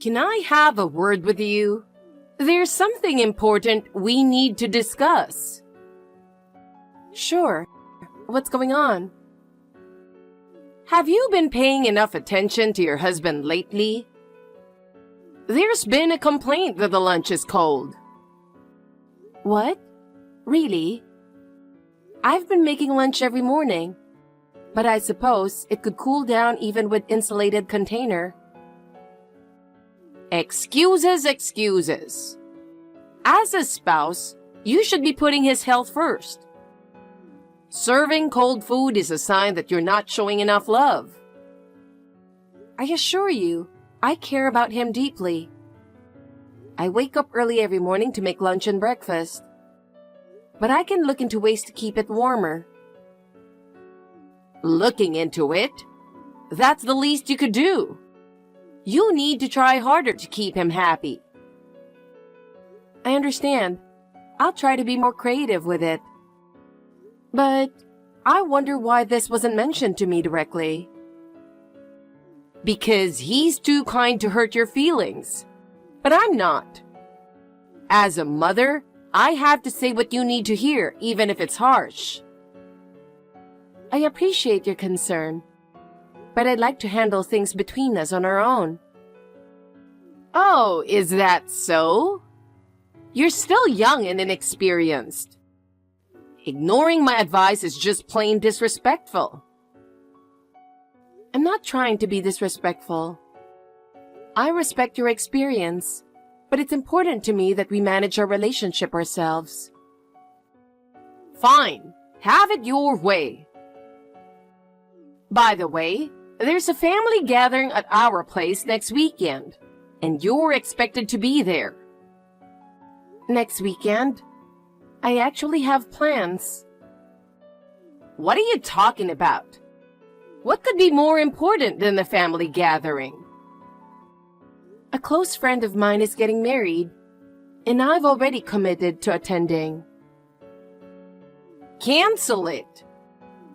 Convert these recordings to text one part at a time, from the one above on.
Can I have a word with you? There's something important we need to discuss. Sure. What's going on? Have you been paying enough attention to your husband lately? There's been a complaint that the lunch is cold. What? Really? I've been making lunch every morning, but I suppose it could cool down even with insulated container. Excuses, excuses. As a spouse, you should be putting his health first. Serving cold food is a sign that you're not showing enough love. I assure you, I care about him deeply. I wake up early every morning to make lunch and breakfast, but I can look into ways to keep it warmer. Looking into it? That's the least you could do. You need to try harder to keep him happy. I understand. I'll try to be more creative with it. But I wonder why this wasn't mentioned to me directly. Because he's too kind to hurt your feelings. But I'm not. As a mother, I have to say what you need to hear, even if it's harsh. I appreciate your concern, but I'd like to handle things between us on our own. Oh, is that so? You're still young and inexperienced. Ignoring my advice is just plain disrespectful. I'm not trying to be disrespectful. I respect your experience, but it's important to me that we manage our relationship ourselves. Fine, have it your way. By the way, there's a family gathering at our place next weekend, and you're expected to be there. Next weekend? I actually have plans. What are you talking about? What could be more important than the family gathering? A close friend of mine is getting married, and I've already committed to attending. Cancel it.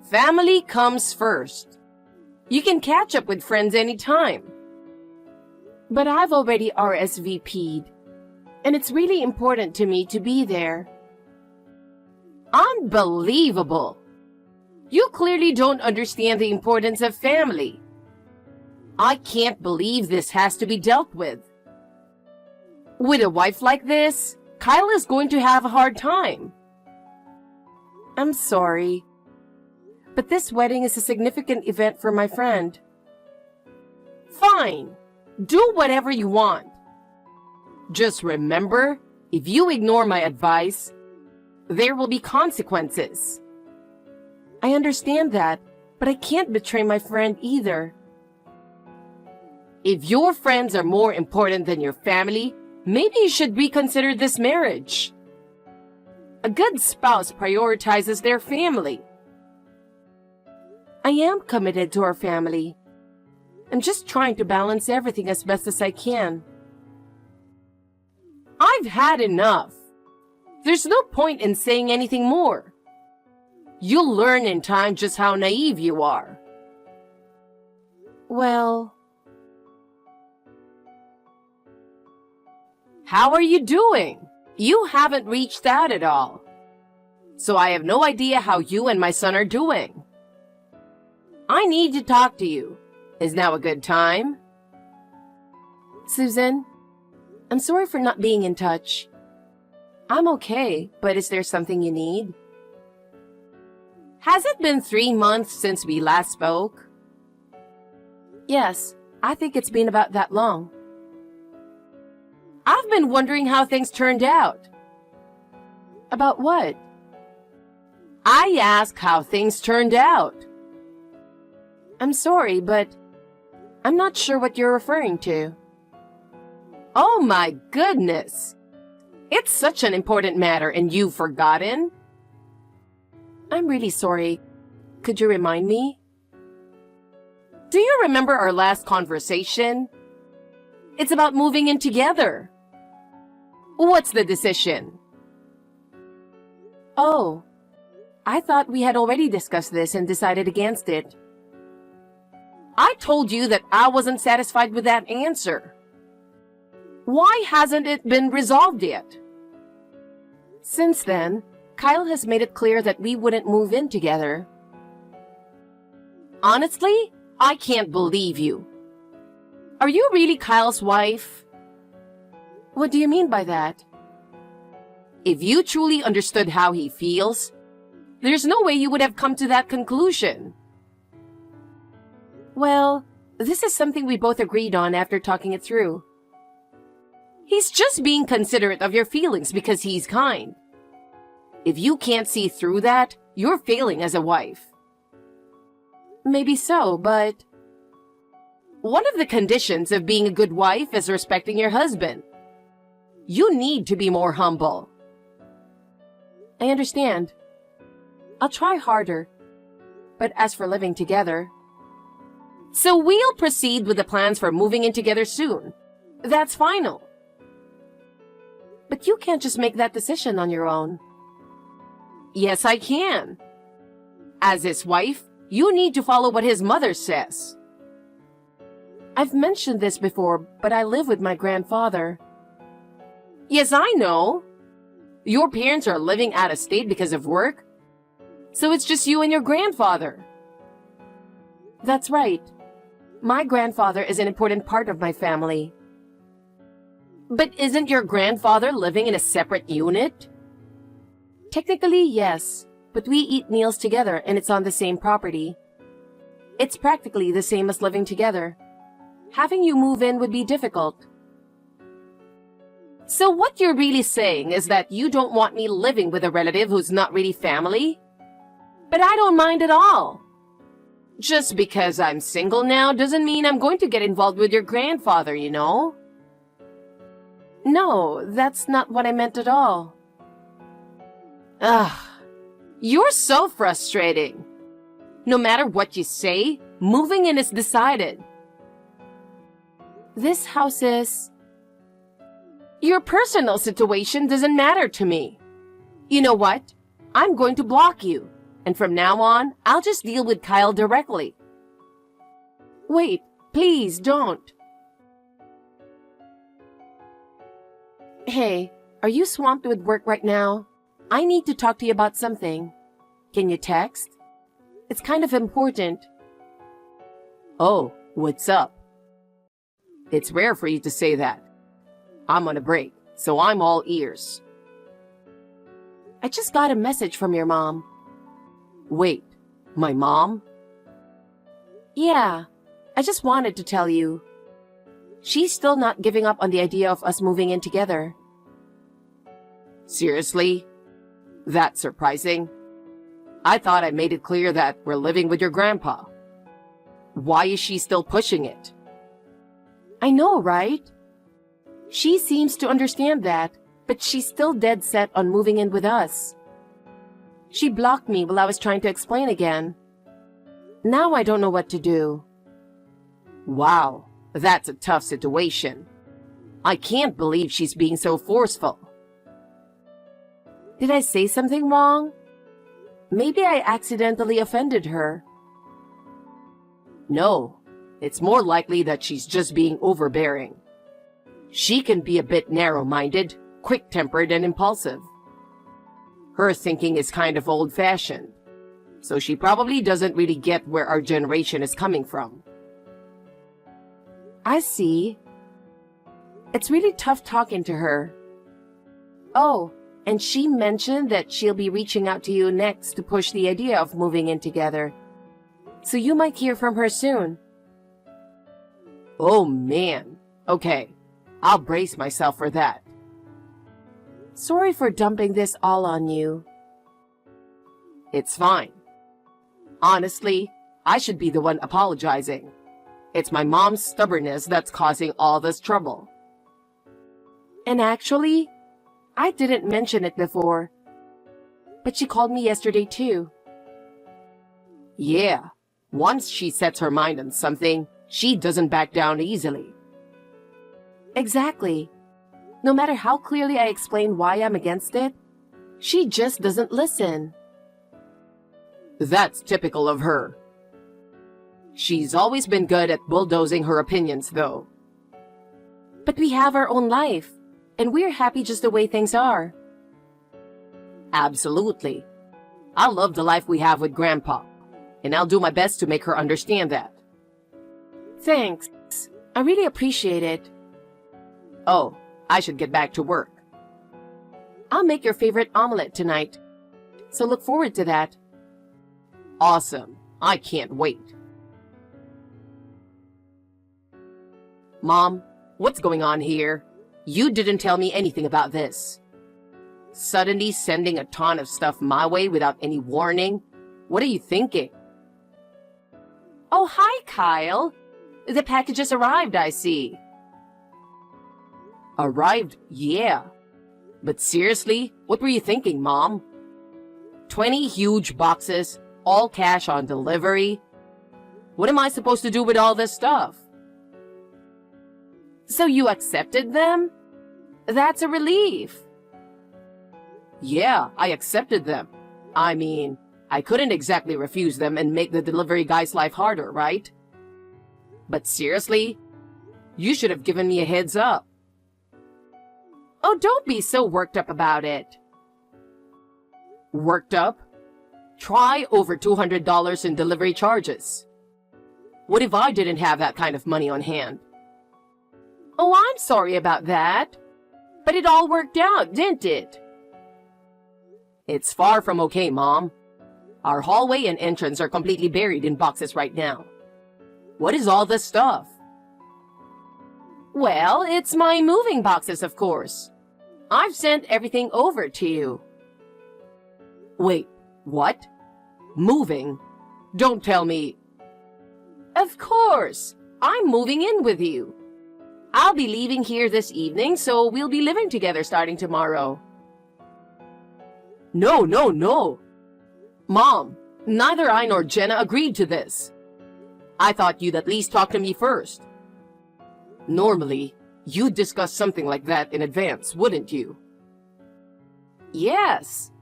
Family comes first. You can catch up with friends anytime. But I've already RSVP'd, and it's really important to me to be there. Unbelievable! You clearly don't understand the importance of family. I can't believe this has to be dealt with. With a wife like this, Kyle is going to have a hard time. I'm sorry, but this wedding is a significant event for my friend. Fine, do whatever you want. Just remember, if you ignore my advice, there will be consequences. I understand that, but I can't betray my friend either. If your friends are more important than your family, maybe you should reconsider this marriage. A good spouse prioritizes their family. I am committed to our family. I'm just trying to balance everything as best as I can. I've had enough. There's no point in saying anything more. You'll learn in time just how naive you are. Well... How are you doing? You haven't reached out at all. So I have no idea how you and my son are doing. I need to talk to you. Is now a good time? Susan, I'm sorry for not being in touch. I'm okay, but is there something you need? Has it been 3 months since we last spoke? Yes, I think it's been about that long. I've been wondering how things turned out. About what? I asked how things turned out. I'm sorry, but I'm not sure what you're referring to. Oh my goodness! It's such an important matter and you've forgotten? I'm really sorry. Could you remind me? Do you remember our last conversation? It's about moving in together. What's the decision? Oh, I thought we had already discussed this and decided against it. I told you that I wasn't satisfied with that answer. Why hasn't it been resolved yet? Since then, Kyle has made it clear that we wouldn't move in together. Honestly, I can't believe you. Are you really Kyle's wife? What do you mean by that? If you truly understood how he feels, there's no way you would have come to that conclusion. Well, this is something we both agreed on after talking it through. He's just being considerate of your feelings because he's kind. If you can't see through that, you're failing as a wife. Maybe so, but one of the conditions of being a good wife is respecting your husband. You need to be more humble. I understand. I'll try harder. But as for living together... So we'll proceed with the plans for moving in together soon. That's final. But you can't just make that decision on your own. Yes, I can. As his wife, you need to follow what his mother says. I've mentioned this before, but I live with my grandfather. Yes, I know. Your parents are living out of state because of work, so it's just you and your grandfather. That's right. My grandfather is an important part of my family. But isn't your grandfather living in a separate unit? Technically, yes, but we eat meals together and it's on the same property. It's practically the same as living together. Having you move in would be difficult. So what you're really saying is that you don't want me living with a relative who's not really family? But I don't mind at all. Just because I'm single now doesn't mean I'm going to get involved with your grandfather, you know? No, that's not what I meant at all. Ugh, you're so frustrating. No matter what you say, moving in is decided. This house is... Your personal situation doesn't matter to me. You know what? I'm going to block you. And from now on, I'll just deal with Kyle directly. Wait, please don't. Hey, are you swamped with work right now? I need to talk to you about something. Can you text? It's kind of important. Oh, what's up? It's rare for you to say that. I'm on a break, so I'm all ears. I just got a message from your mom. Wait, my mom? Yeah, I just wanted to tell you. She's still not giving up on the idea of us moving in together. Seriously? That's surprising. I thought I made it clear that we're living with your grandpa. Why is she still pushing it? I know, right? She seems to understand that, but she's still dead set on moving in with us. She blocked me while I was trying to explain again. Now I don't know what to do. Wow, that's a tough situation. I can't believe she's being so forceful. Did I say something wrong? Maybe I accidentally offended her. No, it's more likely that she's just being overbearing. She can be a bit narrow-minded, quick-tempered, and impulsive. Her thinking is kind of old-fashioned, so she probably doesn't really get where our generation is coming from. I see. It's really tough talking to her. Oh, and she mentioned that she'll be reaching out to you next to push the idea of moving in together. So you might hear from her soon. Oh man. Okay, I'll brace myself for that. Sorry for dumping this all on you. It's fine. Honestly, I should be the one apologizing. It's my mom's stubbornness that's causing all this trouble. And actually, I didn't mention it before, but she called me yesterday too. Yeah, once she sets her mind on something, she doesn't back down easily. Exactly. No matter how clearly I explain why I'm against it, she just doesn't listen. That's typical of her. She's always been good at bulldozing her opinions, though. But we have our own life, and we're happy just the way things are. Absolutely. I love the life we have with Grandpa, and I'll do my best to make her understand that. Thanks. I really appreciate it. Oh, I should get back to work. I'll make your favorite omelet tonight, so look forward to that. Awesome. I can't wait. Mom, what's going on here? You didn't tell me anything about this. Suddenly sending a ton of stuff my way without any warning? What are you thinking? Oh, hi, Kyle. The packages arrived, I see. Arrived? Yeah. But seriously, what were you thinking, Mom? 20 huge boxes, all cash on delivery? What am I supposed to do with all this stuff? So you accepted them? That's a relief. Yeah, I accepted them. I mean, I couldn't exactly refuse them and make the delivery guy's life harder, right? But seriously, you should have given me a heads up. Oh, don't be so worked up about it. Worked up? Try over $200 in delivery charges. What if I didn't have that kind of money on hand? Oh, I'm sorry about that. But it all worked out, didn't it? It's far from okay, Mom. Our hallway and entrance are completely buried in boxes right now. What is all this stuff? Well, it's my moving boxes, of course. I've sent everything over to you. Wait, what? Moving? Don't tell me. Of course. I'm moving in with you. I'll be leaving here this evening, so we'll be living together starting tomorrow. No. Mom, neither I nor Jenna agreed to this. I thought you'd at least talk to me first. Normally, you'd discuss something like that in advance, wouldn't you? Yes.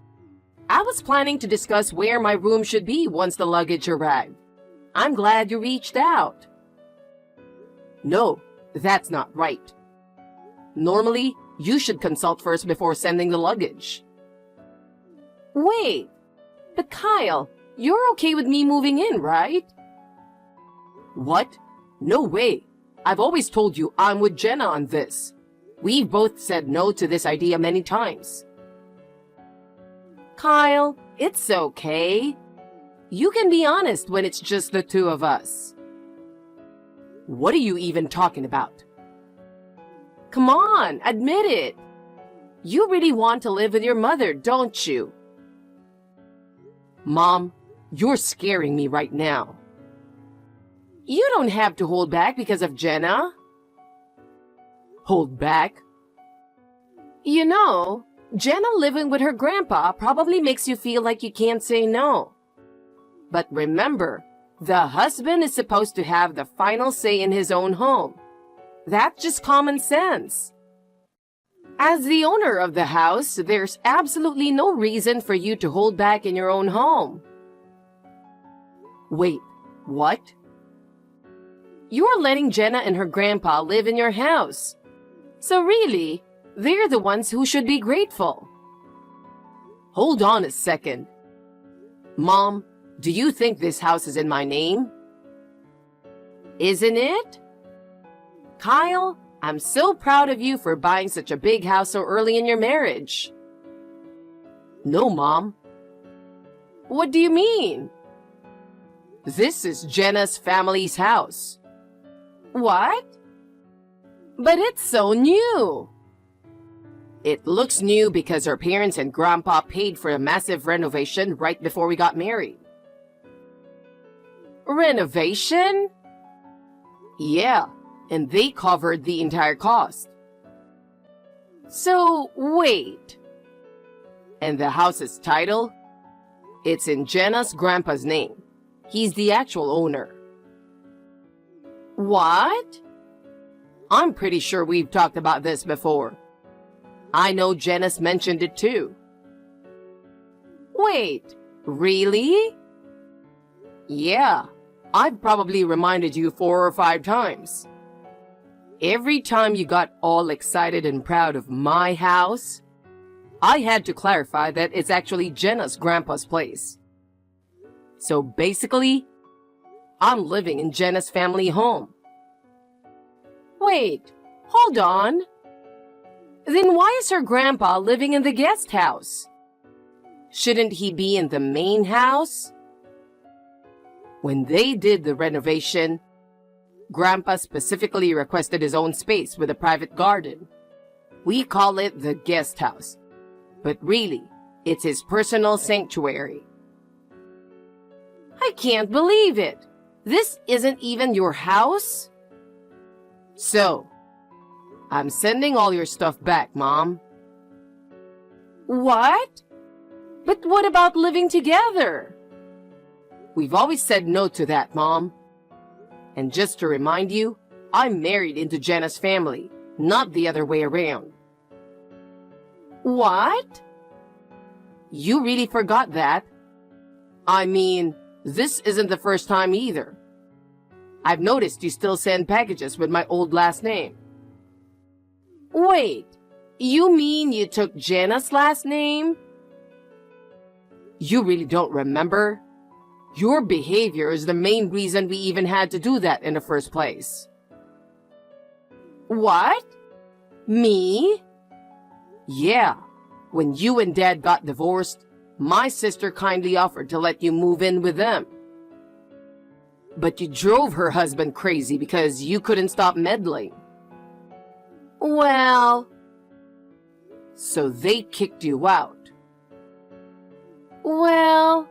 I was planning to discuss where my room should be once the luggage arrived. I'm glad you reached out. No, that's not right. Normally, you should consult first before sending the luggage. Wait, but Kyle, you're okay with me moving in, right? What? No way. I've always told you I'm with Jenna on this. We've both said no to this idea many times. Kyle, it's okay. You can be honest when it's just the two of us. What are you even talking about? Come on, admit it. You really want to live with your mother, don't you? Mom, you're scaring me right now. You don't have to hold back because of Jenna. Hold back? You know, Jenna living with her grandpa probably makes you feel like you can't say no. But remember, the husband is supposed to have the final say in his own home. That's just common sense. As the owner of the house, there's absolutely no reason for you to hold back in your own home. Wait, what? You're letting Jenna and her grandpa live in your house. So really, they're the ones who should be grateful. Hold on a second. Mom, do you think this house is in my name? Isn't it? Kyle, I'm so proud of you for buying such a big house so early in your marriage. No, Mom. What do you mean? This is Jenna's family's house. What? But it's so new. It looks new because her parents and Grandpa paid for a massive renovation right before we got married. Renovation? Yeah, and they covered the entire cost. So, wait. And the house's title? It's in Jenna's grandpa's name. He's the actual owner. What? I'm pretty sure we've talked about this before. I know Jenna's mentioned it too. Wait, really? Yeah, I've probably reminded you 4 or 5 times. every time you got all excited and proud of my house, I had to clarify that it's actually Jenna's grandpa's place. So basically, I'm living in Jenna's family home. Wait, hold on. Then why is her grandpa living in the guest house? Shouldn't he be in the main house? When they did the renovation, Grandpa specifically requested his own space with a private garden. We call it the guest house, but really, it's his personal sanctuary. I can't believe it. This isn't even your house? So, I'm sending all your stuff back, Mom. What? But what about living together? We've always said no to that, Mom. And just to remind you, I'm married into Jenna's family, not the other way around. What? You really forgot that? I mean, this isn't the first time either. I've noticed you still send packages with my old last name. Wait, you mean you took Jenna's last name? You really don't remember? Your behavior is the main reason we even had to do that in the first place. What? Me? Yeah, when you and Dad got divorced, my sister kindly offered to let you move in with them. But you drove her husband crazy because you couldn't stop meddling. Well, so they kicked you out. Well,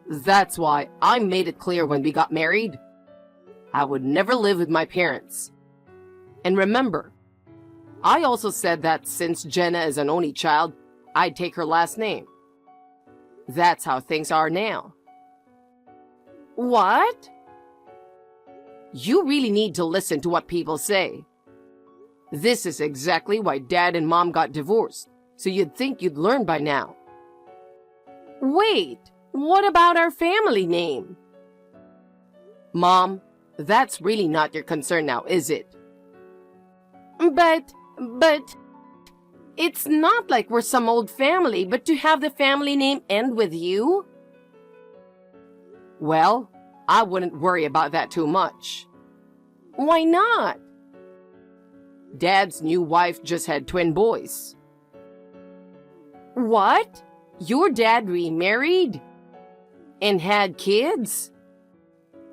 that's why I made it clear when we got married. I would never live with my parents. And remember, I also said that since Jenna is an only child, I'd take her last name. That's how things are now. What? You really need to listen to what people say. This is exactly why Dad and Mom got divorced, so you'd think you'd learn by now. Wait, what about our family name? Mom, that's really not your concern now, is it? But, it's not like we're some old family, but to have the family name end with you? Well, I wouldn't worry about that too much. Why not? Dad's new wife just had twin boys. What? Your dad remarried? And had kids?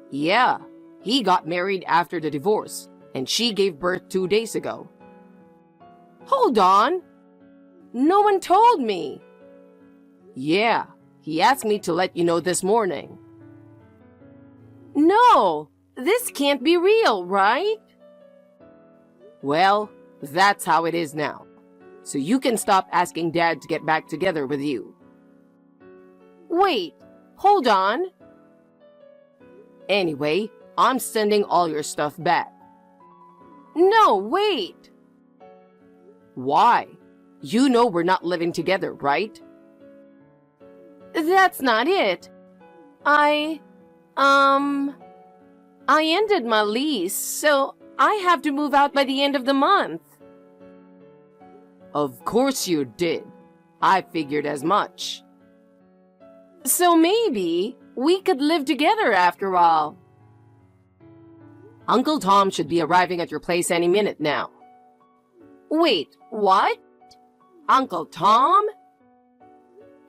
Yeah, he got married after the divorce, and she gave birth 2 days ago. Hold on. No one told me. Yeah, he asked me to let you know this morning. No, this can't be real, right? Well, that's how it is now. So you can stop asking Dad to get back together with you. Wait, hold on. Anyway, I'm sending all your stuff back. No, wait. Why? You know we're not living together, right? That's not it. I ended my lease, so I have to move out by the end of the month. Of course you did. I figured as much. So maybe we could live together after all. Uncle Tom should be arriving at your place any minute now. Wait, what? Uncle Tom?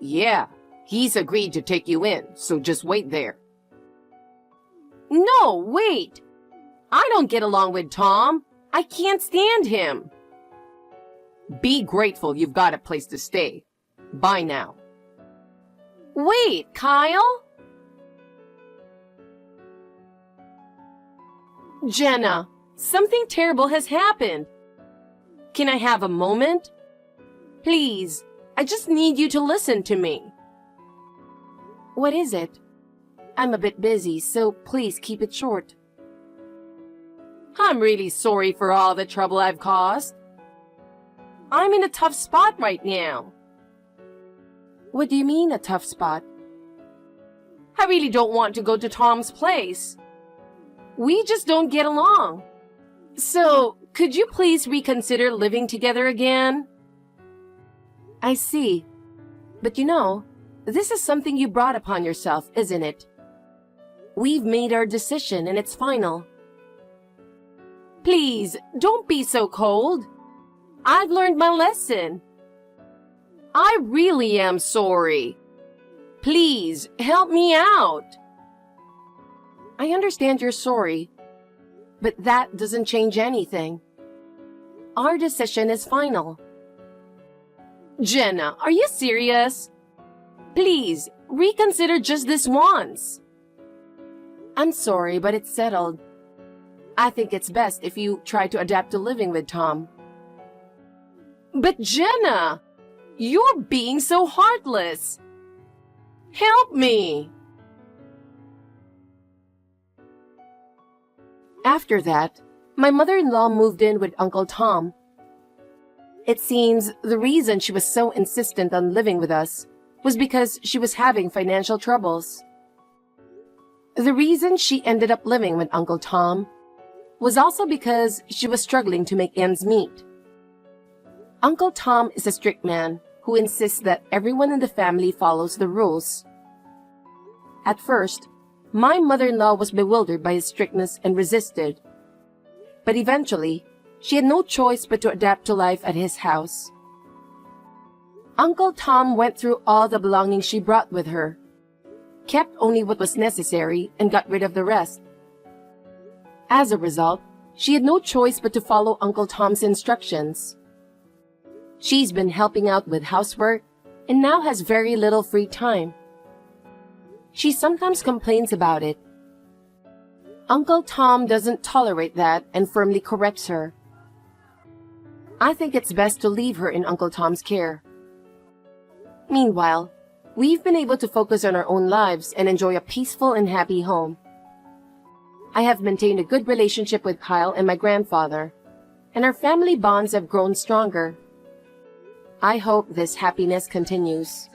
Yeah, he's agreed to take you in, so just wait there. No, wait. I don't get along with Tom. I can't stand him. Be grateful you've got a place to stay. Bye now. Wait, Kyle? Jenna, something terrible has happened. Can I have a moment? Please, I just need you to listen to me. What is it? I'm a bit busy, so please keep it short. I'm really sorry for all the trouble I've caused. I'm in a tough spot right now. What do you mean, a tough spot? I really don't want to go to Tom's place. We just don't get along. So, could you please reconsider living together again? I see. But this is something you brought upon yourself, isn't it? We've made our decision and it's final. Please, don't be so cold. I've learned my lesson. I really am sorry. Please, help me out. I understand you're sorry, but that doesn't change anything. Our decision is final. Jenna, are you serious? Please, reconsider just this once. I'm sorry, but it's settled. I think it's best if you try to adapt to living with Tom. But Jenna, you're being so heartless. Help me. After that, my mother-in-law moved in with Uncle Tom. It seems the reason she was so insistent on living with us was because she was having financial troubles. The reason she ended up living with Uncle Tom was also because she was struggling to make ends meet. Uncle Tom is a strict man who insists that everyone in the family follows the rules. At first, my mother-in-law was bewildered by his strictness and resisted. But eventually, she had no choice but to adapt to life at his house. Uncle Tom went through all the belongings she brought with her, kept only what was necessary, and got rid of the rest. As a result, she had no choice but to follow Uncle Tom's instructions. She's been helping out with housework and now has very little free time. She sometimes complains about it. Uncle Tom doesn't tolerate that and firmly corrects her. I think it's best to leave her in Uncle Tom's care. Meanwhile, we've been able to focus on our own lives and enjoy a peaceful and happy home. I have maintained a good relationship with Kyle and my grandfather, and our family bonds have grown stronger. I hope this happiness continues.